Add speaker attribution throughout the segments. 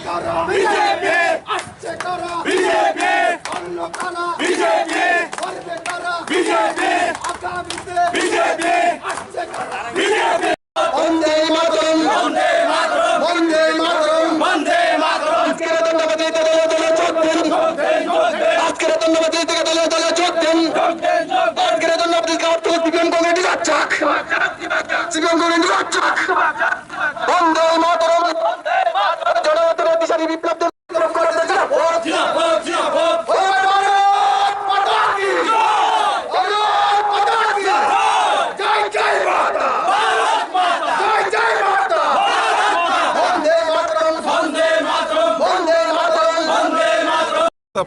Speaker 1: কারা বিজেপি আসছে কারা বিজেপি অন্য কারা বিজেপি করবে কারা বিজেপি আগামীতে বিজেপি আসছে কারা বিজেপি বন্দে মাতরম বন্দে মাতরম বন্দে মাতরম বন্দে মাতরম আজকের ধন্যবাদ দিতে দলে দলে চলতেন আজকের ধন্যবাদ দিতে দলে দলে চলতেন আজকের ধন্যবাদ দিতে সিপিএম কমিটি যাচ্ছে সিপিএম কমিটি যাচ্ছে বন্দে মাতরম জনগণের দিশারি বিপ্লব করে দিয়েছে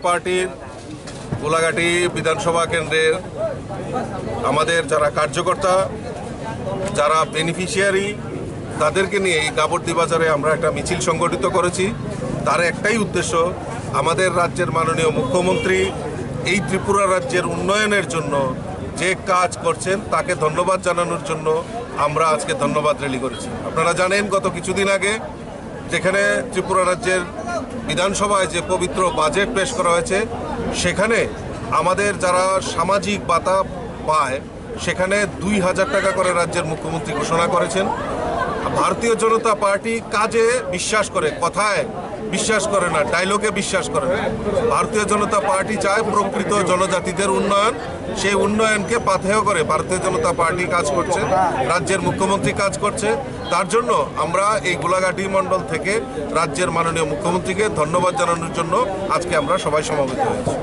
Speaker 2: পার্টির গোলাঘাটি বিধানসভা কেন্দ্রের আমাদের যারা কার্যকর্তা যারা বেনিফিশিয়ারি তাদেরকে নিয়ে এই গাবর্দি বাজারে আমরা একটা মিছিল সংগঠিত করেছি। তার একটাই উদ্দেশ্য, আমাদের রাজ্যের মাননীয় মুখ্যমন্ত্রী এই ত্রিপুরা রাজ্যের উন্নয়নের জন্য যে কাজ করছেন তাকে ধন্যবাদ জানানোর জন্য আমরা আজকে ধন্যবাদ র্যালি করেছি। আপনারা জানেন গত কিছুদিন আগে যেখানে ত্রিপুরা রাজ্যের বিধানসভায় যে পবিত্র বাজেট পেশ করা হয়েছে সেখানে আমাদের যারা সামাজিক ভাতা পায় সেখানে ২,০০০ টাকা করে রাজ্যের মুখ্যমন্ত্রী ঘোষণা করেছেন। ভারতীয় জনতা পার্টি কাজে বিশ্বাস করে, কথায় বিশ্বাস করে না, ডায়লগে বিশ্বাস করে না। ভারতীয় জনতা পার্টি চায় প্রকৃত জনজাতিদের উন্নয়ন, সেই উন্নয়নকে পাথেয় করে ভারতীয় জনতা পার্টি কাজ করছে, রাজ্যের মুখ্যমন্ত্রী কাজ করছে। তার জন্য আমরা এই গোলাঘাটি মণ্ডল থেকে রাজ্যের মাননীয় মুখ্যমন্ত্রীকে ধন্যবাদ জানানোর জন্য আজকে আমরা সবাই সমবেত হয়েছি।